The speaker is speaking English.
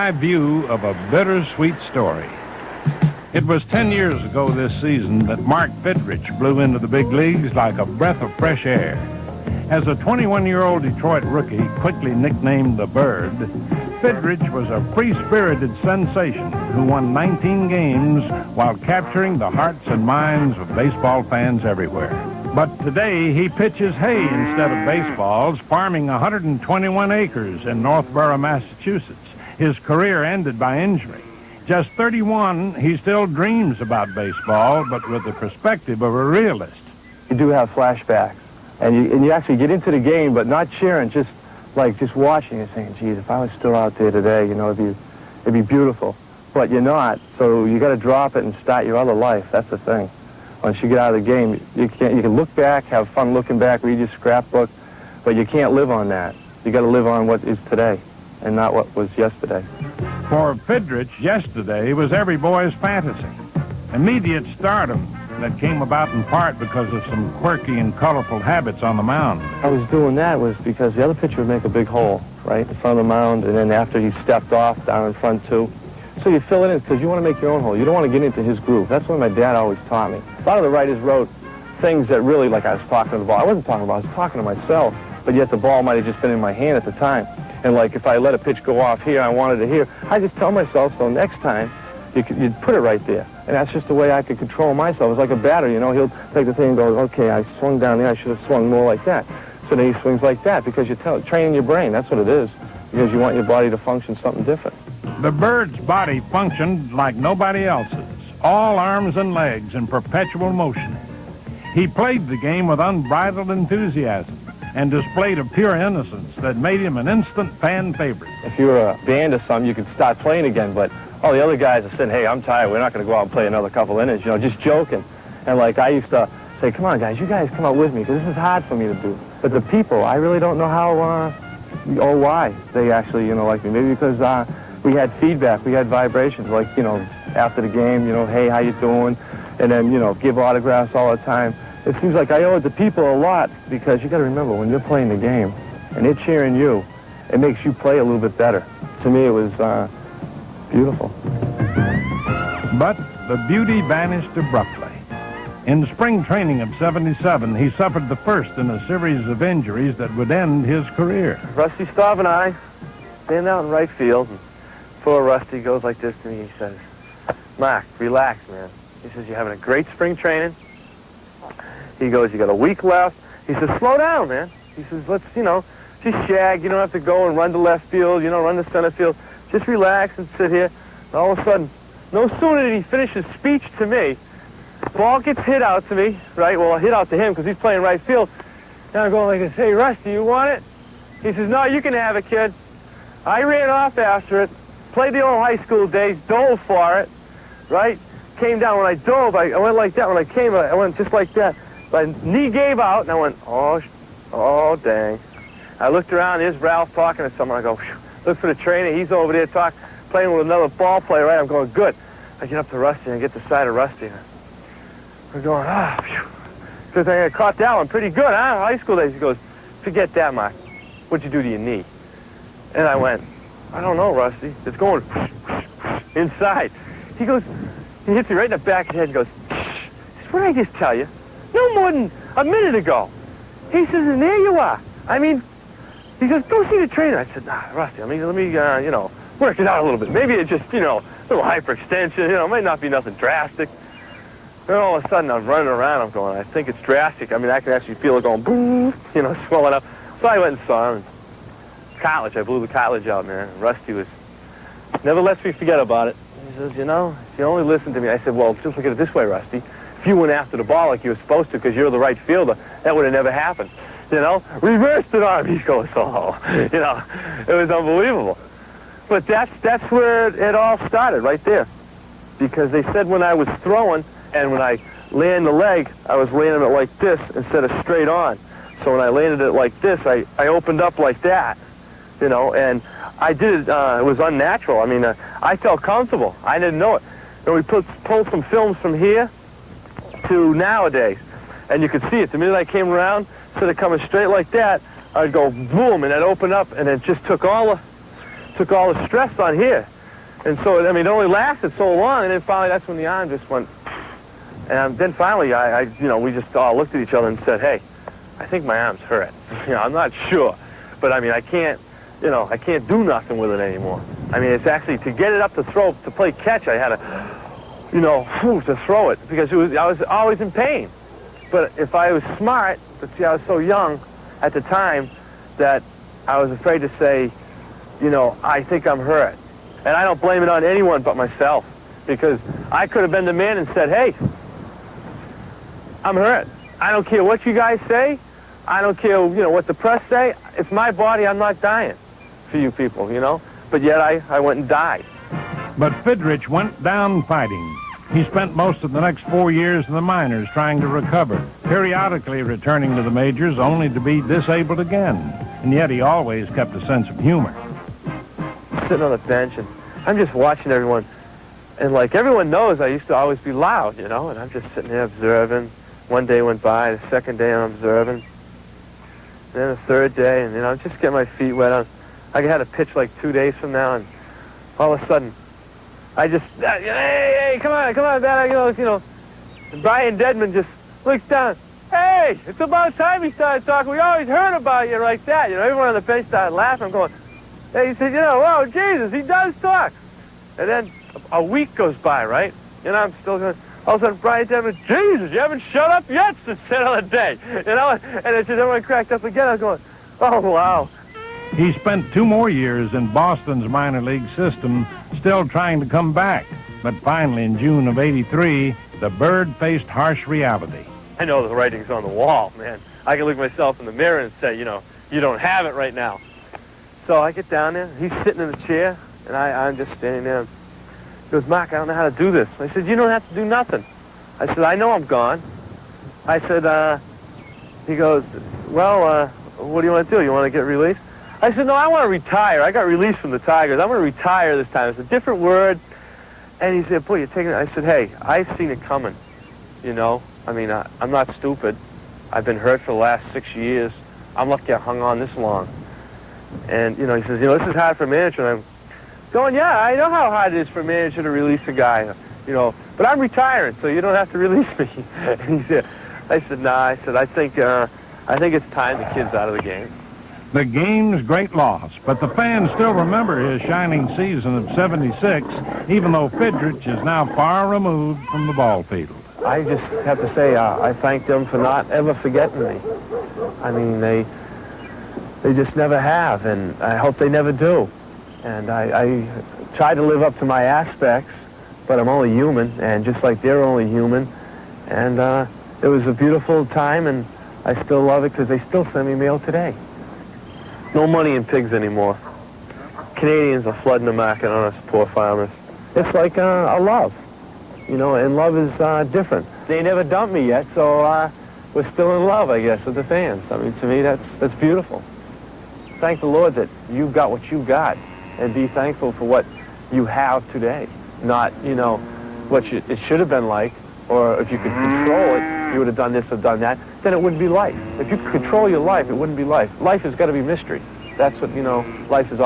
My view of a bittersweet story. It was 10 years ago this season that Mark Fidrych blew into the big leagues like a breath of fresh air. As a 21-year-old Detroit rookie, quickly nicknamed the Bird, Fidrych was a free-spirited sensation who won 19 games while capturing the hearts and minds of baseball fans everywhere. But today, he pitches hay instead of baseballs, farming 121 acres in Northborough, Massachusetts. His career ended by injury. Just 31, he still dreams about baseball, but with the perspective of a realist. You do have flashbacks, and you actually get into the game, but not cheering, just watching and saying, geez, if I was still out there today, you know, it'd be beautiful. But you're not, so you got to drop it and start your other life. That's the thing. Once you get out of the game, you can look back, have fun looking back, read your scrapbook, but you can't live on that. You got to live on what is today and not what was yesterday. For Fidrych, yesterday was every boy's fantasy. Immediate stardom that came about in part because of some quirky and colorful habits on the mound. I was doing that was because the other pitcher would make a big hole right in front of the mound, and then after he stepped off, down in front too. So you fill it in because you want to make your own hole. You don't want to get into his groove. That's what my dad always taught me. A lot of the writers wrote things that really, like I was talking to the ball. I wasn't talking about, I was talking to myself, but yet the ball might have just been in my hand at the time. And like if I let a pitch go off here, I wanted it here, I just tell myself, so next time, you'd put it right there. And that's just the way I could control myself. It's like a batter, you know, he'll take the thing and go, okay, I swung down there, I should have swung more like that. So then he swings like that because you're training your brain, that's what it is, because you want your body to function something different. The Bird's body functioned like nobody else's, all arms and legs in perpetual motion. He played the game with unbridled enthusiasm and displayed a pure innocence that made him an instant fan favorite. If you were a band or something, you could start playing again, but all the other guys are saying, hey, I'm tired, we're not going to go out and play another couple innings, you know, just joking. And like I used to say, come on, guys, you guys come out with me, because this is hard for me to do. But the people, I really don't know how or why they actually, you know, like me. Maybe because we had feedback, we had vibrations, like, you know, after the game, you know, hey, how you doing? And then, you know, give autographs all the time. It seems like I owe it to people a lot, because you got to remember, when you're playing the game and they're cheering you, it makes you play a little bit better. To me, it was beautiful. But the beauty vanished abruptly. In spring training of '77, he suffered the first in a series of injuries that would end his career. Rusty Staub and I stand out in right field, and poor Rusty goes like this to me. He says, Mark, relax, man. He says, you're having a great spring training. He goes, you got a week left. He says, slow down, man. He says, let's, you know, just shag. You don't have to go and run to left field, you know, run to center field. Just relax and sit here. And all of a sudden, no sooner did he finish his speech to me, ball gets hit out to me, right? Well, I hit out to him because he's playing right field. And I'm going like this, hey, Rusty, you want it? He says, no, you can have it, kid. I ran off after it, played the old high school days, dove for it, right? Came down. When I dove, I went like that. When I came, I went just like that. My knee gave out, and I went, oh, dang. I looked around, there's Ralph talking to someone. I go, look for the trainer. He's over there playing with another ball player, right? I'm going, good. I get up to Rusty, and I get the side of Rusty. And we're going, because I caught that one pretty good, huh? High school days. He goes, forget that, Mark. What'd you do to your knee? And I went, I don't know, Rusty. It's going inside. He goes, he hits me right in the back of the head and goes, what did I just tell you? No more than a minute ago. He says, and there you are. I mean, he says, go see the trainer. I said, nah, Rusty, let me, you know, work it out a little bit. Maybe it's just, you know, a little hyperextension, you know, it might not be nothing drastic. Then all of a sudden, I'm running around, I'm going, I think it's drastic. I mean, I can actually feel it going boom, you know, swelling up. So I went and saw him. College, I blew the college out, man. Rusty never lets me forget about it. He says, you know, if you only listen to me. I said, well, just look at it this way, Rusty. If you went after the ball like you were supposed to because you're the right fielder, that would have never happened. You know, reversed it on him. He goes, oh, you know, it was unbelievable. But that's where it all started, right there. Because they said when I was throwing and when I landed the leg, I was landing it like this instead of straight on. So when I landed it like this, I opened up like that, you know, and I did it, it was unnatural. I mean, I felt comfortable. I didn't know it. And we pulled some films from here to nowadays, and you could see it. The minute I came around, instead of coming straight like that, I'd go boom, and I'd open up, and it just took all took all the stress on here. And so, I mean, it only lasted so long, and then finally that's when the arm just went, and then finally, we just all looked at each other and said, hey, I think my arm's hurt. I'm not sure, but I mean, I can't do nothing with it anymore. I mean, it's actually, to get it up to play catch, I had to, to throw it, because I was always in pain. But if I was smart, but see, I was so young at the time that I was afraid to say, I think I'm hurt. And I don't blame it on anyone but myself, because I could have been the man and said, hey, I'm hurt. I don't care what you guys say. I don't care, what the press say. It's my body. I'm not dying for you people, But yet I went and died. But Fidrych went down fighting. He spent most of the next 4 years in the minors trying to recover, periodically returning to the majors only to be disabled again. And yet he always kept a sense of humor. Sitting on the bench, and I'm just watching everyone. And like everyone knows, I used to always be loud, and I'm just sitting there observing. One day went by, the second day I'm observing. Then the third day, and I'm just getting my feet wet. I had a pitch like 2 days from now, and all of a sudden, I just, hey, come on, man, and Brian Deadman just looks down. Hey, it's about time he started talking. We always heard about you like that. Everyone on the bench started laughing. I'm going, hey, he said, oh, Jesus, he does talk. And then a week goes by, right? I'm still going, all of a sudden, Brian Deadman, Jesus, you haven't shut up yet since the other day. And it's just everyone cracked up again. I was going, oh, wow. He spent 2 more years in Boston's minor league system, still trying to come back. But finally, in June of '83, the Bird faced harsh reality. I know the writing's on the wall, man. I can look myself in the mirror and say, you don't have it right now. So I get down there. He's sitting in the chair, and I'm just standing there. He goes, Mark, I don't know how to do this. I said, you don't have to do nothing. I said, I know I'm gone. I said, he goes, well, what do you want to do? You want to get released? I said, no, I want to retire. I got released from the Tigers. I'm going to retire this time. It's a different word. And he said, boy, you're taking it. I said, hey, I seen it coming, I mean, I'm not stupid. I've been hurt for the last 6 years. I'm lucky I hung on this long. And, he says, this is hard for a manager. And I'm going, yeah, I know how hard it is for a manager to release a guy, but I'm retiring, so you don't have to release me. And he said, I said, nah, I think it's time the kid's out of the game. The game's great loss, but the fans still remember his shining season of '76, even though Fidrych is now far removed from the ball field. I just have to say I thank them for not ever forgetting me. I mean, they just never have, and I hope they never do. And I try to live up to my aspects, but I'm only human, and just like they're only human. And it was a beautiful time, and I still love it because they still send me mail today. No money in pigs anymore. Canadians are flooding the market on us poor farmers. It's like a love, and love is different. They never dumped me yet, so we're still in love, I guess, with the fans. I mean, to me, that's beautiful. Thank the Lord that you got what you got, and be thankful for what you have today. Not, what it should have been like, or if you could control it, you would have done this or done that, then it wouldn't be life. If you could control your life, it wouldn't be life. Life has got to be mystery. That's what, life is all